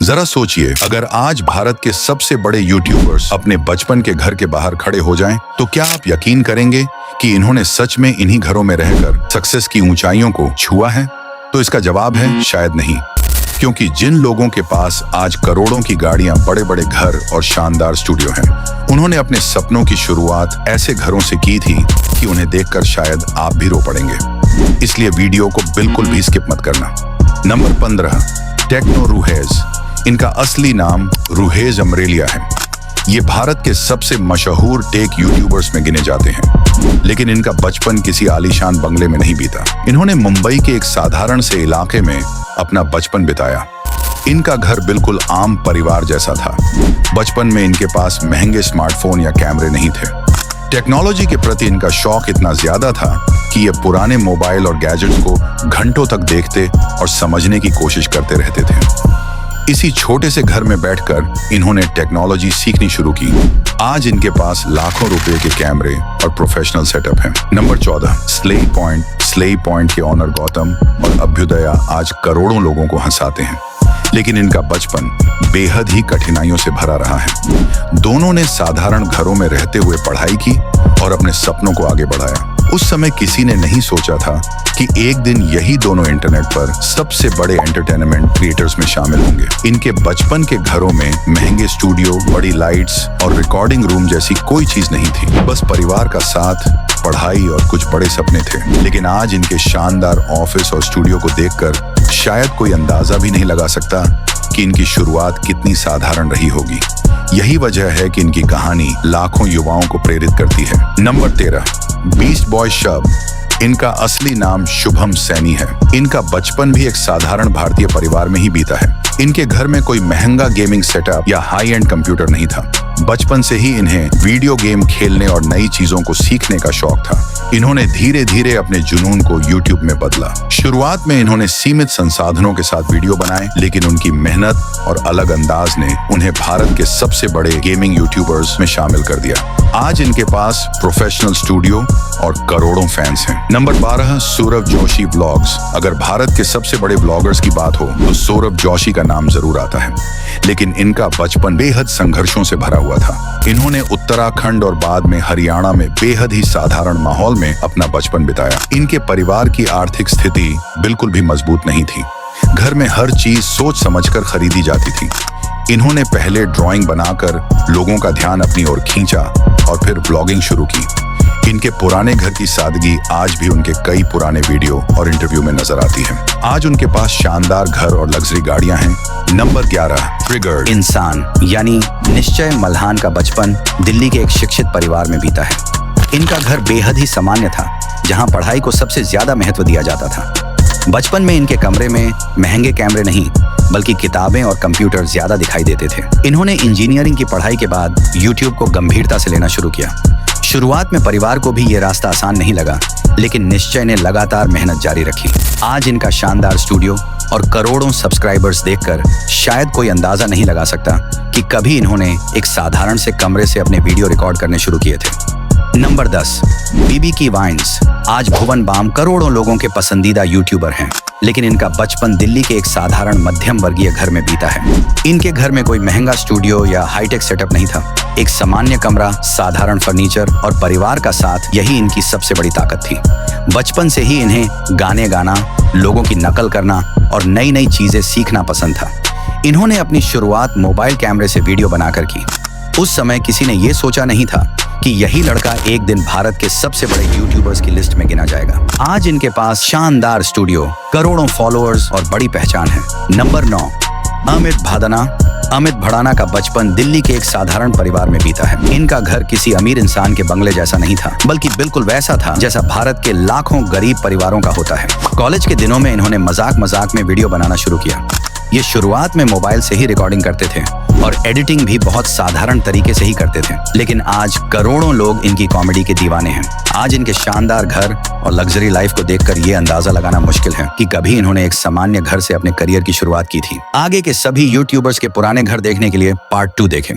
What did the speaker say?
जरा सोचिए, अगर आज भारत के सबसे बड़े यूट्यूबर्स अपने बचपन के घर के बाहर खड़े हो जाएं, तो क्या आप यकीन करेंगे कि इन्होंने सच में इन्हीं घरों में रहकर सक्सेस की ऊंचाइयों को छुआ है? तो इसका जवाब है शायद नहीं, क्योंकि जिन लोगों के पास आज करोड़ों की गाड़ियां, बड़े बड़े घर और शानदार स्टूडियो हैं, उन्होंने अपने सपनों की शुरुआत ऐसे घरों से की थी कि उन्हें देखकर शायद आप भी रो पड़ेंगे। इसलिए वीडियो को बिल्कुल भी स्किप मत करना। नंबर 15, टेक्नो रूहेज। इनका असली नाम रूहेज अमरेलिया है। ये भारत के सबसे मशहूर टेक यूट्यूबर्स में गिने जाते हैं, लेकिन इनका बचपन किसी आलीशान बंगले में नहीं बीता। इन्होंने मुंबई के एक साधारण से इलाके में अपना बचपन बिताया। इनका घर बिल्कुल आम परिवार जैसा था। बचपन में इनके पास महंगे स्मार्टफोन या कैमरे नहीं थे। टेक्नोलॉजी के प्रति इनका शौक इतना ज्यादा था कि ये पुराने मोबाइल और गैजेट्स को घंटों तक देखते और समझने की कोशिश करते रहते थे। इसी छोटे से घर में बैठकर इन्होंने टेक्नोलॉजी सीखनी शुरू की। आज इनके पास लाखों रुपए के कैमरे और प्रोफेशनल सेटअप हैं। नंबर 14, स्लेई पॉइंट के ऑनर गौतम और अभ्युदया आज करोड़ों लोगों को हंसाते हैं, लेकिन इनका बचपन बेहद ही कठिनाइयों से भरा रहा है। दोनों ने साधारण घरों में रहते हुए पढ़ाई की और अपने सपनों को आगे बढ़ाया। उस समय किसी ने नहीं सोचा था कि एक दिन यही दोनों इंटरनेट पर सबसे बड़े एंटरटेनमेंट क्रिएटर्स में शामिल होंगे। इनके बचपन के घरों में महंगे स्टूडियो, बड़ी लाइट्स और रिकॉर्डिंग रूम जैसी कोई चीज नहीं थी। बस परिवार का साथ, पढ़ाई और कुछ बड़े सपने थे। लेकिन आज इनके शानदार ऑफिस और स्टूडियो को देखकर शायद कोई अंदाजा भी नहीं लगा सकता कि इनकी शुरुआत कितनी साधारण रही होगी। यही वजह है कि इनकी कहानी लाखों युवाओं को प्रेरित करती है। नंबर 13, बीस्ट बॉय शब। इनका असली नाम शुभम सैनी है। इनका बचपन भी एक साधारण भारतीय परिवार में ही बीता है। इनके घर में कोई महंगा गेमिंग सेटअप या हाई एंड कंप्यूटर नहीं था। बचपन से ही इन्हें वीडियो गेम खेलने और नई चीजों को सीखने का शौक था। इन्होंने धीरे धीरे अपने जुनून को यूट्यूब में बदला। शुरुआत में इन्होंने सीमित संसाधनों के साथ वीडियो बनाए, लेकिन उनकी मेहनत और अलग अंदाज ने उन्हें भारत के सबसे बड़े गेमिंग यूट्यूबर्स में शामिल कर दिया। आज इनके पास प्रोफेशनल स्टूडियो और करोड़ों फैंस हैं। Number 12, Saurabh Joshi vlogs. अगर भारत के सबसे बड़े व्लॉगर्स की बात हो तो सौरभ जोशी का नाम जरूर आता है, लेकिन इनका बचपन बेहद संघर्षों से भरा हुआ था। इन्होंने उत्तराखंड और बाद में हरियाणा में बेहद ही साधारण माहौल में अपना बचपन बिताया। इनके परिवार की आर्थिक स्थिति बिल्कुल भी मजबूत नहीं थी। घर में हर चीज सोच समझकर खरीदी जाती थी। इन्होंने पहले ड्राइंग बनाकर लोगों का ध्यान अपनी ओर खींचा और फिर ब्लॉगिंग शुरू की। इनके पुराने घर की सादगी आज भी उनके कई पुराने वीडियो और इंटरव्यू में नजर आती है। आज उनके पास शानदार घर और लग्जरी गाड़ियां हैं। नंबर 11, ट्रिगर्ड इंसान यानी निश्चय मल्हान का बचपन दिल्ली के एक शिक्षित परिवार में बीता है। इनका घर बेहद ही सामान्य था, जहां पढ़ाई को सबसे ज्यादा महत्व दिया जाता था। बचपन में इनके कमरे में महंगे कैमरे नहीं, बल्कि किताबें और कंप्यूटर ज्यादा दिखाई देते थे। इन्होंने इंजीनियरिंग की पढ़ाई के बाद यूट्यूब को गंभीरता से लेना शुरू किया। शुरुआत में परिवार को भी ये रास्ता आसान नहीं लगा, लेकिन निश्चय ने लगातार मेहनत जारी रखी। आज इनका शानदार स्टूडियो और करोड़ों सब्सक्राइबर्स देखकर शायद कोई अंदाजा नहीं लगा सकता कि कभी इन्होंने एक साधारण से कमरे से अपने वीडियो रिकॉर्ड करने शुरू किए थे। नंबर 10, बीबी की वाइन्स। आज भुवन बाम करोड़ों लोगों के पसंदीदा यूट्यूबर हैं, लेकिन इनका बचपन दिल्ली के एक साधारण मध्यम वर्गीय घर में बीता है। इनके घर में कोई महंगा स्टूडियो या हाईटेक सेटअप नहीं था। एक सामान्य कमरा, साधारण फर्नीचर और परिवार का साथ, यही इनकी सबसे बड़ी ताकत थी। बचपन से ही इन्हें गाने गाना, लोगों की नकल करना और नई नई चीजें सीखना पसंद था। इन्होंने अपनी शुरुआत मोबाइल कैमरे से वीडियो बनाकर की। उस समय किसी ने यह सोचा नहीं था कि यही लड़का एक दिन भारत के सबसे बड़े यूट्यूबर्स की लिस्ट में गिना जाएगा। आज इनके पास शानदार स्टूडियो, करोड़ों फॉलोअर्स और बड़ी पहचान है। नंबर 9, अमित भड़ाना का बचपन दिल्ली के एक साधारण परिवार में बीता है। इनका घर किसी अमीर इंसान के बंगले जैसा नहीं था, बल्कि बिल्कुल वैसा था जैसा भारत के लाखों गरीब परिवारों का होता है। कॉलेज के दिनों में इन्होंने मजाक में वीडियो बनाना शुरू किया। ये शुरुआत में मोबाइल से ही रिकॉर्डिंग करते थे और एडिटिंग भी बहुत साधारण तरीके से ही करते थे, लेकिन आज करोड़ों लोग इनकी कॉमेडी के दीवाने हैं। आज इनके शानदार घर और लग्जरी लाइफ को देखकर ये अंदाजा लगाना मुश्किल है कि कभी इन्होंने एक सामान्य घर से अपने करियर की शुरुआत की थी। आगे के सभी यूट्यूबर्स के पुराने घर देखने के लिए पार्ट 2 देखें।